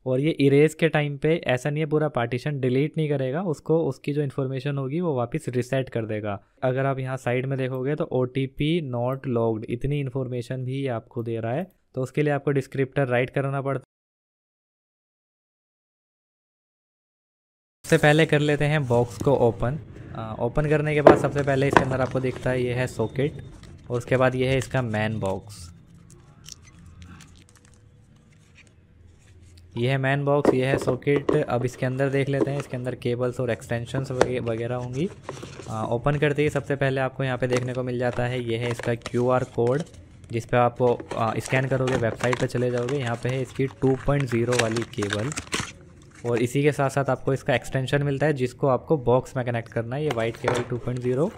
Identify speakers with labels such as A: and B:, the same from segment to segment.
A: और ये इरेज के टाइम पे ऐसा नहीं है पूरा पार्टीशन डिलीट नहीं करेगा, उसको उसकी जो इन्फॉर्मेशन होगी वो वापस रिसेट कर देगा। अगर आप यहाँ साइड में देखोगे तो OTP नॉट लॉग्ड इतनी इन्फॉर्मेशन भी ये आपको दे रहा है। तो उसके लिए आपको डिस्क्रिप्टर राइट करना पड़ता है। सबसे पहले कर लेते हैं बॉक्स को ओपन। ओपन करने के बाद सबसे पहले इसके अंदर आपको दिखता है ये है सॉकेट, और उसके बाद ये है इसका मैन बॉक्स। ये है मैन बॉक्स, ये है सॉकेट। अब इसके अंदर देख लेते हैं, इसके अंदर केबल्स और एक्सटेंशंस वगैरह होंगी। ओपन करते ही सबसे पहले आपको यहाँ पे देखने को मिल जाता है ये है इसका QR कोड, जिस पे आपको स्कैन करोगे वेबसाइट पे चले जाओगे। यहाँ पे है इसकी 2.0 वाली केबल, और इसी के साथ साथ आपको इसका एक्सटेंशन मिलता है जिसको आपको बॉक्स में कनेक्ट करना है, ये वाइट केबल 2.0।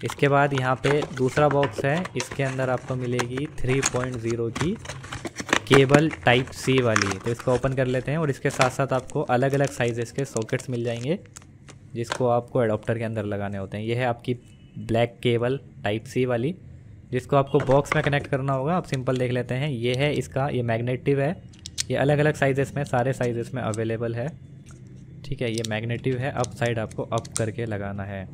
A: इसके बाद यहाँ पे दूसरा बॉक्स है, इसके अंदर आपको मिलेगी 3.0 की केबल टाइप C वाली। तो इसको ओपन कर लेते हैं, और इसके साथ साथ आपको अलग अलग साइजेस के सॉकेट्स मिल जाएंगे जिसको आपको एडोप्टर के अंदर लगाने होते हैं। ये है आपकी ब्लैक केबल टाइप C वाली, जिसको आपको बॉक्स में कनेक्ट करना होगा। आप सिंपल देख लेते हैं, ये है इसका, ये मैग्नेटिव है, ये अलग अलग साइजेस में, सारे साइजेस में अवेलेबल है। ठीक है, ये मैग्नेटिव है, अप साइड आपको अप करके लगाना है।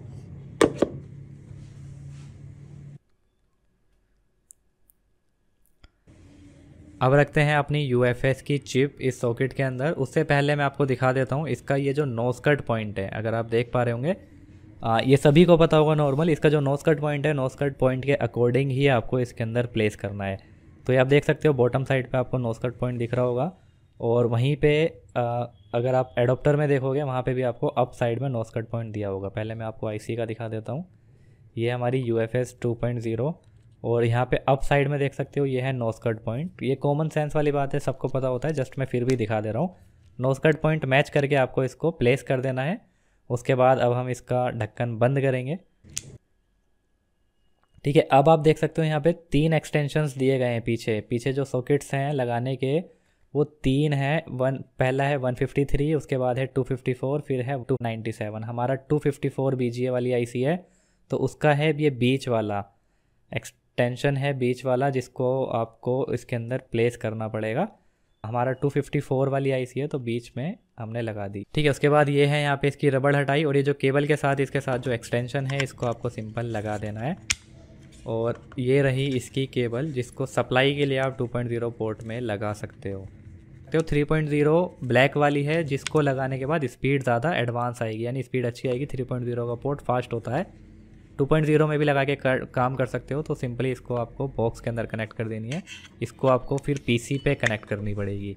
A: अब रखते हैं अपनी UFS की चिप इस सॉकेट के अंदर। उससे पहले मैं आपको दिखा देता हूँ इसका ये जो नोज कट पॉइंट है, अगर आप देख पा रहे होंगे, ये सभी को पता होगा नॉर्मल। इसका जो नोज कट पॉइंट है, नोज कट पॉइंट के अकॉर्डिंग ही आपको इसके अंदर प्लेस करना है। तो ये आप देख सकते हो बॉटम साइड पे आपको नोज कट पॉइंट दिख रहा होगा, और वहीं पे अगर आप एडोप्टर में देखोगे वहाँ पे भी आपको अप साइड में नोज कट पॉइंट दिया होगा। पहले मैं आपको IC का दिखा देता हूँ। ये हमारी UFS 2.0, और यहाँ पे अप साइड में देख सकते हो ये है नोज कट पॉइंट। ये कॉमन सेंस वाली बात है, सबको पता होता है, जस्ट मैं फिर भी दिखा दे रहा हूँ। नोज कट पॉइंट मैच करके आपको इसको प्लेस कर देना है। उसके बाद अब हम इसका ढक्कन बंद करेंगे। ठीक है, अब आप देख सकते हो यहाँ पे 3 एक्सटेंशंस दिए गए हैं पीछे। पीछे जो सॉकेट्स हैं लगाने के वो 3 हैं। पहला है 153, उसके बाद है 254, फिर है 297। हमारा 254 BGA वाली IC है, तो उसका है ये बीच वाला एक्सटेंशन है, बीच वाला, जिसको आपको इसके अंदर प्लेस करना पड़ेगा। हमारा 254 वाली IC है, तो बीच में हमने लगा दी। ठीक है, उसके बाद ये है यहाँ पे इसकी रबड़ हटाई, और ये जो केबल के साथ इसके साथ जो एक्सटेंशन है इसको आपको सिंपल लगा देना है। और ये रही इसकी केबल, जिसको सप्लाई के लिए आप 2.0 पोर्ट में लगा सकते हो। तो 3.0 ब्लैक वाली है, जिसको लगाने के बाद स्पीड ज़्यादा एडवांस आएगी, यानी स्पीड अच्छी आएगी। 3.0 का पोर्ट फास्ट होता है। 2.0 में भी लगा के काम कर सकते हो। तो सिंपली इसको आपको बॉक्स के अंदर कनेक्ट कर देनी है, इसको आपको फिर PC पे कनेक्ट करनी पड़ेगी।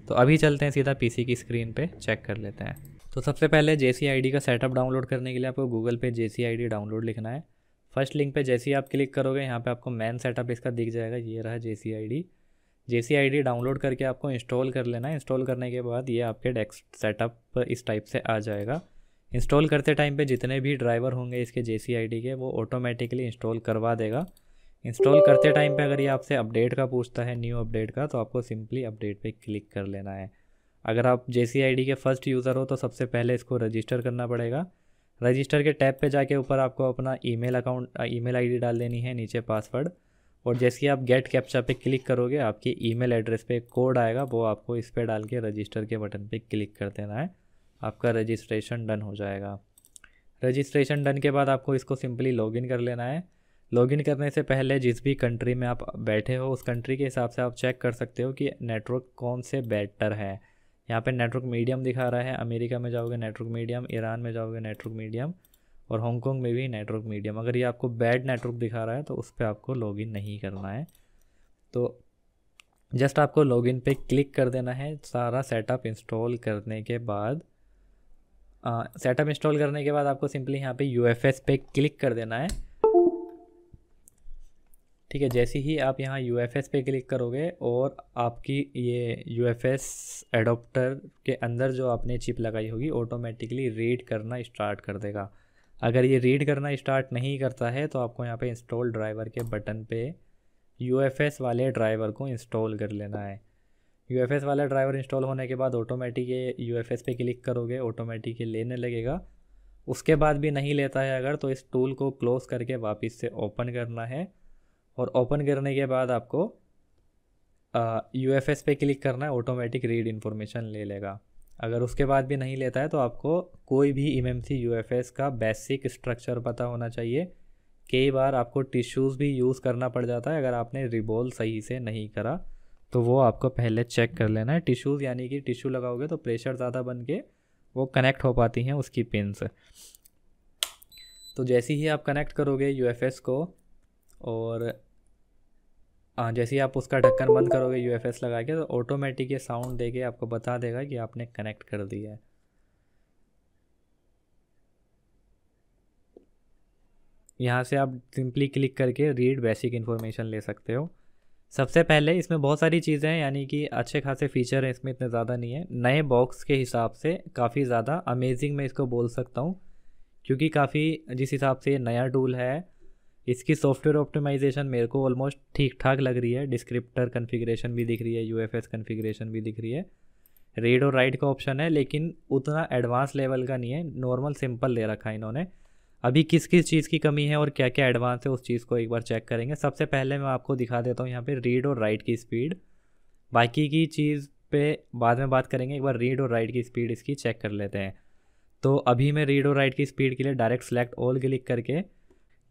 A: तो अभी चलते हैं सीधा PC की स्क्रीन पे, चेक कर लेते हैं। तो सबसे पहले JCID का सेटअप डाउनलोड करने के लिए आपको गूगल पे JCID डाउनलोड लिखना है। फर्स्ट लिंक पे जैसे ही आप क्लिक करोगे, यहाँ पे आपको मेन सेटअप इसका दिख जाएगा, ये रहा JCID डाउनलोड करके आपको इंस्टॉल कर लेना है। इंस्टॉल करने के बाद ये आपके डेस्क सेटअप इस टाइप से आ जाएगा। इंस्टॉल करते टाइम पे जितने भी ड्राइवर होंगे इसके JCID के, वो ऑटोमेटिकली इंस्टॉल करवा देगा। इंस्टॉल करते टाइम पे अगर ये आपसे अपडेट का पूछता है, न्यू अपडेट का, तो आपको सिंपली अपडेट पे क्लिक कर लेना है। अगर आप JCID के फर्स्ट यूज़र हो तो सबसे पहले इसको रजिस्टर करना पड़ेगा। रजिस्टर के टैब पे जाके ऊपर आपको अपना ईमेल ID डाल देनी है, नीचे पासवर्ड, और जैसे ही आप गेट कैप्चा पे क्लिक करोगे आपकी ईमेल एड्रेस पे कोड आएगा, वो आपको इस पे डाल के रजिस्टर के बटन पे क्लिक कर देना है। आपका रजिस्ट्रेशन डन हो जाएगा। रजिस्ट्रेशन डन के बाद आपको इसको सिंपली लॉगिन कर लेना है। लॉगिन करने से पहले जिस भी कंट्री में आप बैठे हो उस कंट्री के हिसाब से आप चेक कर सकते हो कि नेटवर्क कौन से बेटर है। यहाँ पे नेटवर्क मीडियम दिखा रहा है, अमेरिका में जाओगे नेटवर्क मीडियम, ईरान में जाओगे नेटवर्क मीडियम, और हांगकॉन्ग में भी नेटवर्क मीडियम। अगर ये आपको बैड नेटवर्क दिखा रहा है तो उस पर आपको लॉगिन नहीं करना है। तो जस्ट आपको लॉगिन पे क्लिक कर देना है। सारा सेटअप इंस्टॉल करने के बाद आपको सिंपली यहाँ पे UFS पे क्लिक कर देना है। ठीक है, जैसे ही आप यहाँ UFS पे क्लिक करोगे और आपकी ये UFS एडोप्टर के अंदर जो आपने चिप लगाई होगी ऑटोमेटिकली रीड करना स्टार्ट कर देगा। अगर ये रीड करना स्टार्ट नहीं करता है तो आपको यहाँ पे इंस्टॉल ड्राइवर के बटन पे UFS वाले ड्राइवर को इंस्टॉल कर लेना है। UFS वाला ड्राइवर इंस्टॉल होने के बाद ऑटोमेटिक ये UFS पे क्लिक करोगे, ऑटोमेटिक ये लेने लगेगा। उसके बाद भी नहीं लेता है अगर, तो इस टूल को क्लोज करके वापस से ओपन करना है, और ओपन करने के बाद आपको UFS पे क्लिक करना है, ऑटोमेटिक रीड इन्फॉर्मेशन ले लेगा। अगर उसके बाद भी नहीं लेता है तो आपको कोई भी MMC UFS का बेसिक स्ट्रक्चर पता होना चाहिए। कई बार आपको टिश्यूज़ भी यूज़ करना पड़ जाता है अगर आपने रिबॉल सही से नहीं करा, तो वो आपको पहले चेक कर लेना है। टिश्यूज़ यानी कि टिश्यू लगाओगे तो प्रेशर ज़्यादा बन के वो कनेक्ट हो पाती हैं उसकी पिन से। तो जैसे ही आप कनेक्ट करोगे UFS को, और जैसे ही आप उसका ढक्कन बंद करोगे UFS लगा के, तो ऑटोमेटिक ये साउंड देके आपको बता देगा कि आपने कनेक्ट कर दिया है। यहाँ से आप सिंपली क्लिक करके रीड बेसिक इन्फॉर्मेशन ले सकते हो। सबसे पहले इसमें बहुत सारी चीज़ें हैं, यानी कि अच्छे खासे फीचर हैं इसमें, इतने ज़्यादा नहीं है। नए बॉक्स के हिसाब से काफ़ी ज़्यादा अमेजिंग मैं इसको बोल सकता हूँ, क्योंकि काफ़ी जिस हिसाब से ये नया टूल है, इसकी सॉफ्टवेयर ऑप्टिमाइजेशन मेरे को ऑलमोस्ट ठीक ठाक लग रही है। डिस्क्रिप्टर कन्फिग्रेशन भी दिख रही है, UFS कन्फिग्रेशन भी दिख रही है, रीड और राइट का ऑप्शन है, लेकिन उतना एडवांस लेवल का नहीं है, नॉर्मल सिंपल ले रखा है इन्होंने। अभी किस किस चीज़ की कमी है और क्या क्या एडवांस है उस चीज़ को एक बार चेक करेंगे। सबसे पहले मैं आपको दिखा देता हूँ यहाँ पे रीड और राइट की स्पीड। बाकी की चीज़ पे बाद में बात करेंगे, एक बार रीड और राइट की स्पीड इसकी चेक कर लेते हैं। तो अभी मैं रीड और राइट की स्पीड के लिए डायरेक्ट सेलेक्ट ऑल क्लिक करके,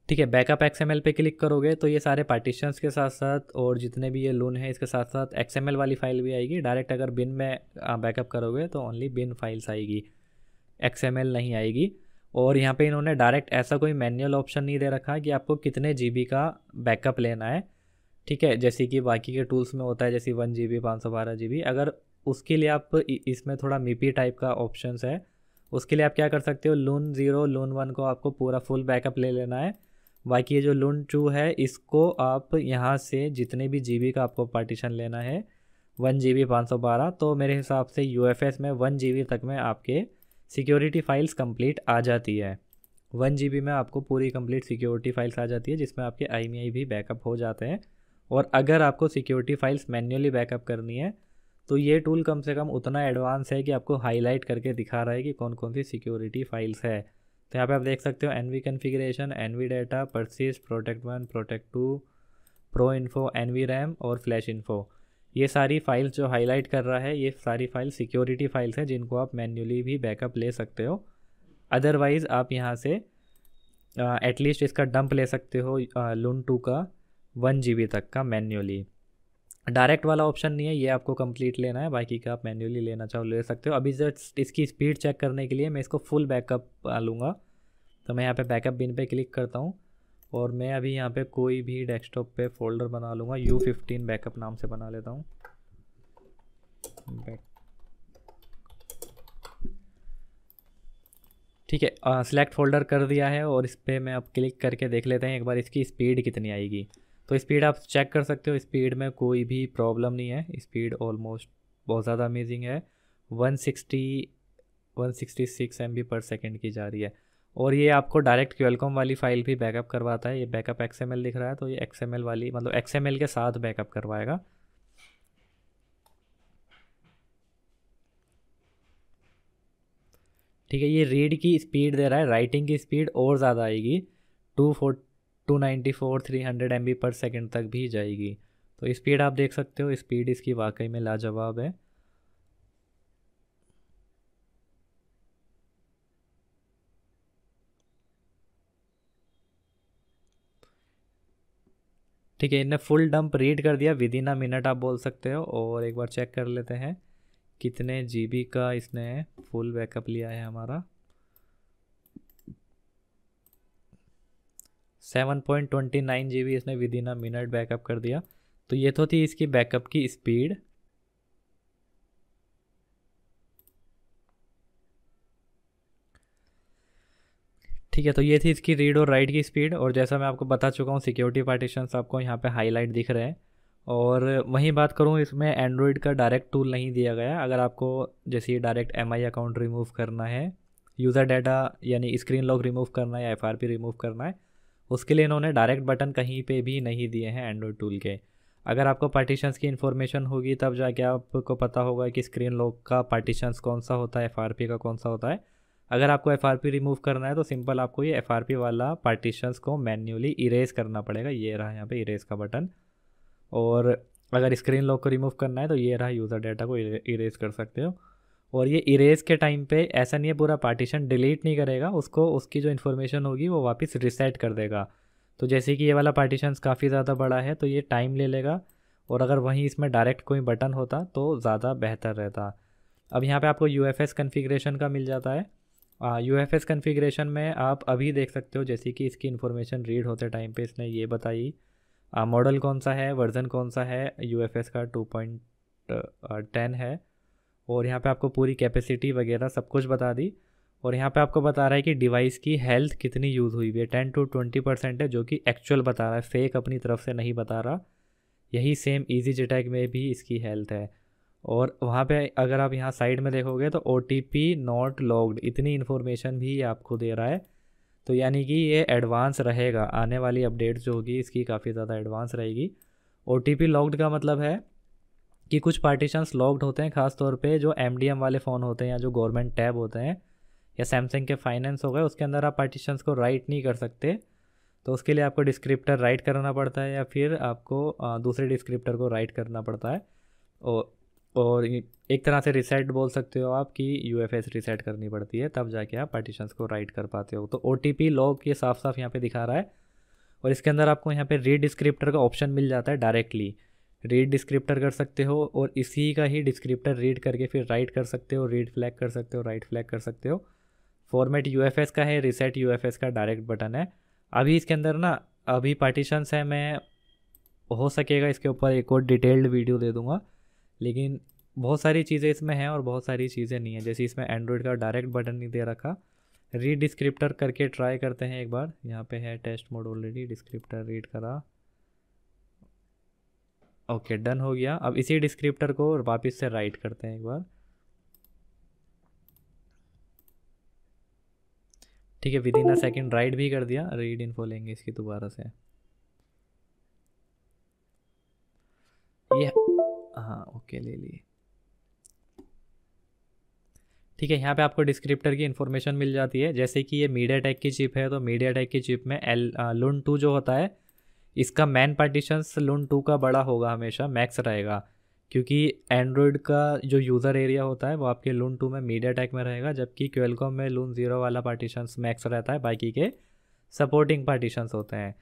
A: ठीक है, बैकअप XML पे क्लिक करोगे तो ये सारे पार्टीशंस के साथ साथ और जितने भी ये लून है इसके साथ साथ XML वाली फाइल भी आएगी। डायरेक्ट अगर बिन में बैकअप करोगे तो ओनली बिन फाइल्स आएगी, XML नहीं आएगी। और यहाँ पे इन्होंने डायरेक्ट ऐसा कोई मैनुअल ऑप्शन नहीं दे रखा कि आपको कितने GB का बैकअप लेना है, ठीक है, जैसे कि बाकी के टूल्स में होता है, जैसे 1 GB 512 GB। अगर उसके लिए आप इसमें थोड़ा MIPI टाइप का ऑप्शंस है, उसके लिए आप क्या कर सकते हो, लून 0 लून 1 को आपको पूरा फुल बैकअप ले लेना है। बाकी ये जो लून 2 है इसको आप यहाँ से जितने भी GB का आपको पार्टीशन लेना है, 1 GB 512, तो मेरे हिसाब से UFS में 1 GB तक में आपके सिक्योरिटी फाइल्स कंप्लीट आ जाती है। 1 GB में आपको पूरी कंप्लीट सिक्योरिटी फाइल्स आ जाती है, जिसमें आपके IMEI भी बैकअप हो जाते हैं। और अगर आपको सिक्योरिटी फाइल्स मैन्युअली बैकअप करनी है तो ये टूल कम से कम उतना एडवांस है कि आपको हाईलाइट करके दिखा रहा है कि कौन कौन सी सिक्योरिटी फाइल्स है। तो यहाँ पे आप देख सकते हो NV configuration, NV data, persist, protect 1, protect 2, pro info, NV RAM और फ्लैश इन्फो। ये सारी फाइल्स जो हाईलाइट कर रहा है, ये सारी फाइल सिक्योरिटी फाइल्स हैं जिनको आप मैन्युअली भी बैकअप ले सकते हो। अदरवाइज़ आप यहाँ से एटलीस्ट इसका डंप ले सकते हो लून 2 का 1 GB तक का मैन्युअली। डायरेक्ट वाला ऑप्शन नहीं है, ये आपको कंप्लीट लेना है, बाकी का आप मैन्युअली लेना चाहो ले सकते हो। अभी जस्ट इसकी स्पीड चेक करने के लिए मैं इसको फुल बैकअप लूँगा, तो मैं यहाँ पे बैकअप बिन पे क्लिक करता हूँ और मैं अभी यहाँ पे कोई भी डेस्कटॉप पे फोल्डर बना लूँगा, U15 बैकअप नाम से बना लेता हूँ। ठीक है, सिलेक्ट फोल्डर कर दिया है और इस पर मैं अब क्लिक करके देख लेते हैं एक बार इसकी स्पीड कितनी आएगी। तो स्पीड आप चेक कर सकते हो, स्पीड में कोई भी प्रॉब्लम नहीं है, स्पीड ऑलमोस्ट बहुत ज़्यादा अमेजिंग है। 166 MB/s की जा रही है। और ये आपको डायरेक्ट क्वेलकॉम वाली फाइल भी बैकअप करवाता है। ये बैकअप XML दिख रहा है, तो ये XML वाली मतलब XML के साथ बैकअप करवाएगा। ठीक है, ये रीड की स्पीड दे रहा है, राइटिंग की स्पीड और ज़्यादा आएगी, 294 300 MB/s तक भी जाएगी। तो स्पीड आप देख सकते हो, स्पीड इसकी वाकई में लाजवाब है। ठीक है, इन्हें फुल डंप रीड कर दिया विद इन अ मिनट आप बोल सकते हो। और एक बार चेक कर लेते हैं कितने GB का इसने फुल बैकअप लिया है हमारा। 7.29 GB इसने with in a minute backup कर दिया। तो ये तो थी इसकी बैकअप की स्पीड। ठीक है, तो ये थी इसकी रीड और राइट की स्पीड। और जैसा मैं आपको बता चुका हूँ, सिक्योरिटी पार्टीशंस आपको यहाँ पे हाईलाइट दिख रहे हैं। और वहीं बात करूँ, इसमें एंड्रॉयड का डायरेक्ट टूल नहीं दिया गया। अगर आपको जैसे डायरेक्ट MI अकाउंट रिमूव करना है, यूज़र डाटा यानी स्क्रीन लॉक रिमूव करना है या FRP रिमूव करना है, उसके लिए इन्होंने डायरेक्ट बटन कहीं पे भी नहीं दिए हैं एंड्रॉयड टूल के। अगर आपको पार्टीशंस की इन्फॉर्मेशन होगी तब जाके आपको पता होगा कि स्क्रीन लॉक का पार्टीशंस कौन सा होता है, FRP का कौन सा होता है। अगर आपको FRP रिमूव करना है तो सिंपल आपको ये FRP वाला पार्टीशंस को मैन्युअली इरेज करना पड़ेगा। ये रहा यहाँ पे इरेज का बटन। और अगर स्क्रीन लॉक को रिमूव करना है तो ये रहा यूज़र डाटा को इरेज कर सकते हो। और ये इरेज के टाइम पे ऐसा नहीं है पूरा पार्टीशन डिलीट नहीं करेगा, उसको उसकी जो इन्फॉर्मेशन होगी वो वापस रिसेट कर देगा। तो जैसे कि ये वाला पार्टीशन काफ़ी ज़्यादा बड़ा है तो ये टाइम ले लेगा, और अगर वहीं इसमें डायरेक्ट कोई बटन होता तो ज़्यादा बेहतर रहता। अब यहाँ पे आपको UFS कन्फिग्रेशन का मिल जाता है। UFS कन्फिग्रेशन में आप अभी देख सकते हो जैसे कि इसकी इन्फॉर्मेशन रीड होते टाइम पे इसने ये बताई, मॉडल कौन सा है, वर्जन कौन सा है, UFS का 2.10 है, और यहाँ पे आपको पूरी कैपेसिटी वगैरह सब कुछ बता दी। और यहाँ पे आपको बता रहा है कि डिवाइस की हेल्थ कितनी यूज़ हुई हुई है, 10 to 20% है, जो कि एक्चुअल बता रहा है, फेक अपनी तरफ से नहीं बता रहा। यही सेम EasyJetag में भी इसकी हेल्थ है। और वहाँ पे अगर आप यहाँ साइड में देखोगे तो OTP नॉट लॉग्ड, इतनी इन्फॉर्मेशन भी ये आपको दे रहा है। तो यानी कि ये एडवांस रहेगा, आने वाली अपडेट्स जो होगी इसकी काफ़ी ज़्यादा एडवांस रहेगी। OTP लॉग्ड का मतलब है कि कुछ पार्टीशंस लॉग्ड होते हैं, ख़ास तौर पे जो MDM वाले फ़ोन होते हैं या जो गवर्नमेंट टैब होते हैं या सैमसंग के फाइनेंस हो गए, उसके अंदर आप पार्टीशंस को राइट नहीं कर सकते। तो उसके लिए आपको डिस्क्रिप्टर राइट करना पड़ता है या फिर आपको दूसरे डिस्क्रिप्टर को राइट करना पड़ता है। और एक तरह से रिसेट बोल सकते हो आप कि UFS रिसेट करनी पड़ती है, तब जाके आप पार्टीशंस को राइट कर पाते हो। तो OTP लॉग ये साफ साफ यहाँ पे दिखा रहा है। और इसके अंदर आपको यहाँ पे रीड डिस्क्रिप्टर का ऑप्शन मिल जाता है, डायरेक्टली रीड डिस्क्रिप्टर कर सकते हो, और इसी का ही डिस्क्रिप्टर रीड करके फिर राइट कर सकते हो, रीड फ्लैग कर सकते हो, राइट फ्लैग कर सकते हो। फॉर्मेट UFS का है, रिसेट UFS का डायरेक्ट बटन है। अभी इसके अंदर ना अभी पार्टीशंस है, मैं हो सकेगा इसके ऊपर एक और डिटेल्ड वीडियो दे दूंगा, लेकिन बहुत सारी चीज़ें इसमें हैं और बहुत सारी चीज़ें नहीं हैं। जैसे इसमें एंड्रॉयड का डायरेक्ट बटन नहीं दे रखा। रीड डिस्क्रिप्टर करके ट्राई करते हैं एक बार, यहाँ पे है test mode, already descriptor read करा, ओके डन हो गया। अब इसी डिस्क्रिप्टर को वापस से राइट करते हैं एक बार, ठीक है, with in a second right भी कर दिया। रीड इन्फो लेंगे इसकी दोबारा से, ये हाँ ओके ले ली, ठीक है। यहाँ पे आपको डिस्क्रिप्टर की इन्फॉर्मेशन मिल जाती है। जैसे कि ये MediaTek की चिप है, तो MediaTek की चिप में LUN 2 जो होता है, इसका मैन पार्टीशंस LUN 2 का बड़ा होगा, हमेशा मैक्स रहेगा, क्योंकि एंड्रॉयड का जो यूज़र एरिया होता है वो आपके LUN 2 में MediaTek में रहेगा, जबकि क्वेलकॉम में LUN 0 वाला पार्टीशंस मैक्स रहता है, बाकी के सपोर्टिंग पार्टीशंस होते हैं।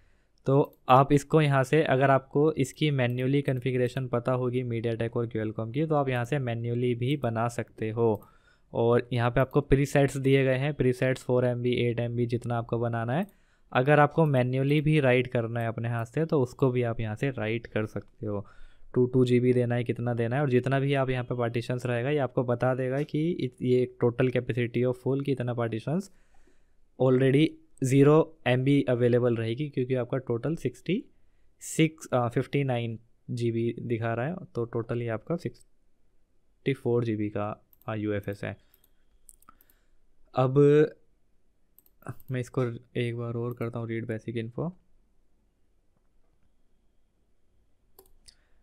A: तो आप इसको यहाँ से, अगर आपको इसकी मैन्युअली कन्फिग्रेशन पता होगी MediaTek और क्वेलकॉम की, तो आप यहाँ से मैन्युअली भी बना सकते हो। और यहाँ पे आपको प्रीसेट्स दिए गए हैं, प्रीसेट्स 4 MB 8 MB जितना आपको बनाना है। अगर आपको मैन्युअली भी राइट करना है अपने हाथ से तो उसको भी आप यहाँ से राइट कर सकते हो। 2 GB देना है, कितना देना है, और जितना भी आप यहाँ पे पार्टीशंस रहेगा ये आपको बता देगा कि ये टोटल कैपेसिटी ऑफ फुल की इतना पार्टीशंस, ऑलरेडी 0 MB अवेलेबल रहेगी, क्योंकि आपका टोटल 59 GB दिखा रहा है, तो टोटल ये आपका 64 GB का UFS है। अब मैं इसको एक बार और करता हूँ रीड बेसिक इन्फो।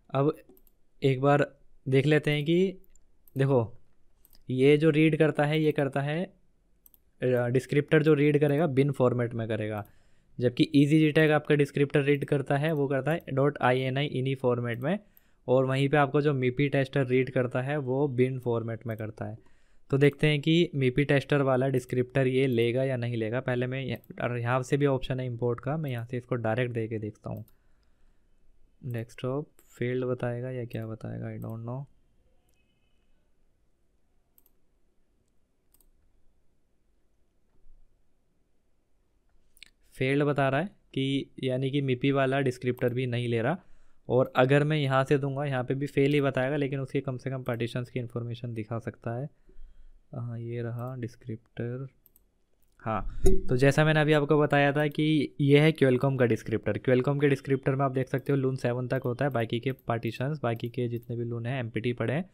A: अब एक बार देख लेते हैं कि देखो ये जो रीड करता है ये करता है, डिस्क्रिप्टर जो रीड करेगा बिन फॉर्मेट में करेगा, जबकि EasyJetag आपका डिस्क्रिप्टर रीड करता है वो करता है .ini इनी फॉर्मेट में, और वहीं पे आपको जो MIPI टेस्टर रीड करता है वो बिन फॉर्मेट में करता है। तो देखते हैं कि MIPI टेस्टर वाला डिस्क्रिप्टर ये लेगा या नहीं लेगा। पहले मैं यहाँ से भी ऑप्शन है इंपोर्ट का, मैं यहाँ से इसको डायरेक्ट दे के देखता हूँ। डेस्कटॉप फील्ड बताएगा या क्या बताएगा, आई डोंट नो। फेल्ड बता रहा है कि यानी कि MIPI वाला डिस्क्रिप्टर भी नहीं ले रहा। और अगर मैं यहाँ से दूंगा यहाँ पे भी फेल ही बताएगा, लेकिन उसके कम से कम पार्टीशंस की इन्फॉर्मेशन दिखा सकता है। हाँ ये रहा डिस्क्रिप्टर। हाँ तो जैसा मैंने अभी आपको बताया था कि ये है क्वेलकॉम का डिस्क्रिप्टर। क्वेलकॉम के डिस्क्रिप्टर में आप देख सकते हो LUN 7 तक होता है, बाकी के पार्टीशंस, बाकी के जितने भी LUN हैं MPT पड़े हैं।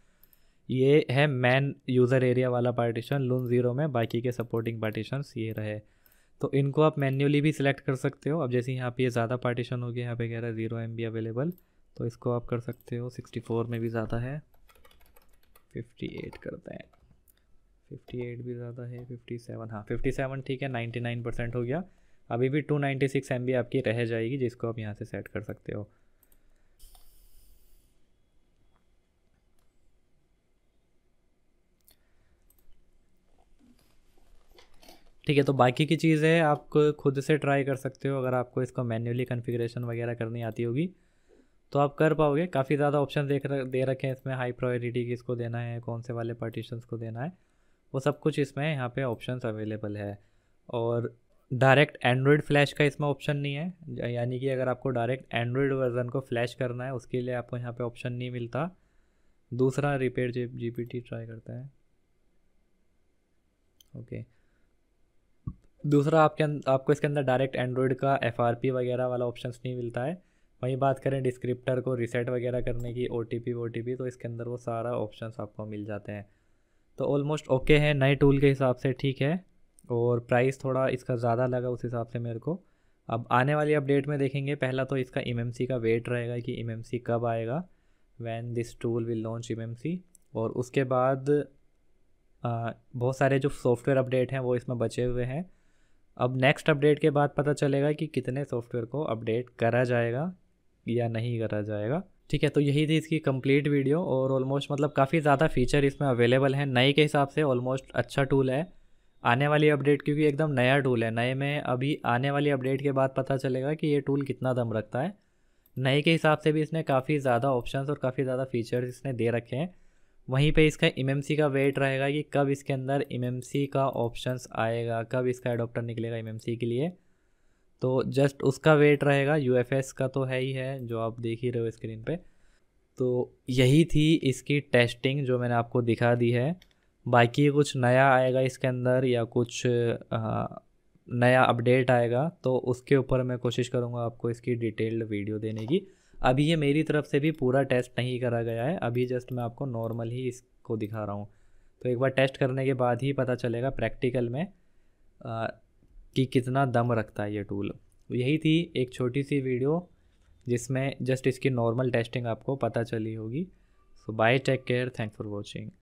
A: ये है मैन यूज़र एरिया वाला पार्टीशन LUN 0 में, बाकी के सपोर्टिंग पार्टीशंस ये रहे। तो इनको आप मैन्युअली भी सिलेक्ट कर सकते हो। अब जैसे यहाँ पे ये ज़्यादा पार्टीशन हो गया, यहाँ पे कह रहा है 0 MB अवेलेबल, तो इसको आप कर सकते हो 64 में भी ज़्यादा है, 58 करते हैं, 58 भी ज़्यादा है, 57, हाँ 57 ठीक है, 99% हो गया। अभी भी 296 MB आपकी रह जाएगी, जिसको आप यहाँ से सेट कर सकते हो। ठीक है, तो बाकी की चीज़ें आप खुद से ट्राई कर सकते हो। अगर आपको इसको मैन्युअली कॉन्फ़िगरेशन वगैरह करनी आती होगी तो आप कर पाओगे। काफ़ी ज़्यादा ऑप्शन दे रखे हैं इसमें, हाई प्रायोरिटी किसको देना है, कौन से वाले पार्टीशंस को देना है, वो सब कुछ इसमें यहाँ पे ऑप्शंस अवेलेबल है। और डायरेक्ट एंड्रॉयड फ्लैश का इसमें ऑप्शन नहीं है, यानी कि अगर आपको डायरेक्ट एंड्रॉयड वर्जन को फ्लैश करना है उसके लिए आपको यहाँ पे ऑप्शन नहीं मिलता। दूसरा रिपेयर जीपीटी ट्राई करता है। ओके, दूसरा आपको इसके अंदर डायरेक्ट एंड्रॉयड का एफआरपी वगैरह वाला ऑप्शंस नहीं मिलता है। वहीं बात करें डिस्क्रिप्टर को रीसेट वगैरह करने की, ओटीपी तो इसके अंदर वो सारा ऑप्शंस आपको मिल जाते हैं। तो ऑलमोस्ट ओके है नए टूल के हिसाब से, ठीक है। और प्राइस थोड़ा इसका ज़्यादा लगा उस हिसाब से मेरे को। अब आने वाली अपडेट में देखेंगे, पहला तो इसका एमएमसी का वेट रहेगा कि एमएमसी कब आएगा, when this tool will launch MMC. और उसके बाद बहुत सारे जो सॉफ्टवेयर अपडेट हैं वो इसमें बचे हुए हैं। अब नेक्स्ट अपडेट के बाद पता चलेगा कि कितने सॉफ्टवेयर को अपडेट करा जाएगा या नहीं करा जाएगा। ठीक है, तो यही थी इसकी कंप्लीट वीडियो। और ऑलमोस्ट मतलब काफ़ी ज़्यादा फीचर इसमें अवेलेबल हैं। नए के हिसाब से ऑलमोस्ट अच्छा टूल है। आने वाली अपडेट क्योंकि एकदम नया टूल है, नए में अभी आने वाली अपडेट के बाद पता चलेगा कि ये टूल कितना दम रखता है। नए के हिसाब से भी इसने काफ़ी ज़्यादा ऑप्शंस और काफ़ी ज़्यादा फीचर्स इसने दे रखे हैं। वहीं पे इसका एमएमसी का वेट रहेगा कि कब इसके अंदर एमएमसी का ऑप्शंस आएगा, कब इसका एडोप्टर निकलेगा एमएमसी के लिए। तो जस्ट उसका वेट रहेगा। यूएफएस का तो है ही है, जो आप देख ही रहे हो स्क्रीन पे। तो यही थी इसकी टेस्टिंग जो मैंने आपको दिखा दी है। बाकी कुछ नया आएगा इसके अंदर या कुछ नया अपडेट आएगा तो उसके ऊपर मैं कोशिश करूँगा आपको इसकी डिटेल्ड वीडियो देने की। अभी ये मेरी तरफ से भी पूरा टेस्ट नहीं करा गया है, अभी जस्ट मैं आपको नॉर्मल ही इसको दिखा रहा हूँ। तो एक बार टेस्ट करने के बाद ही पता चलेगा प्रैक्टिकल में कि कितना दम रखता है ये टूल। यही थी एक छोटी सी वीडियो जिसमें जस्ट इसकी नॉर्मल टेस्टिंग आपको पता चली होगी। So bye, take care, thanks for watching.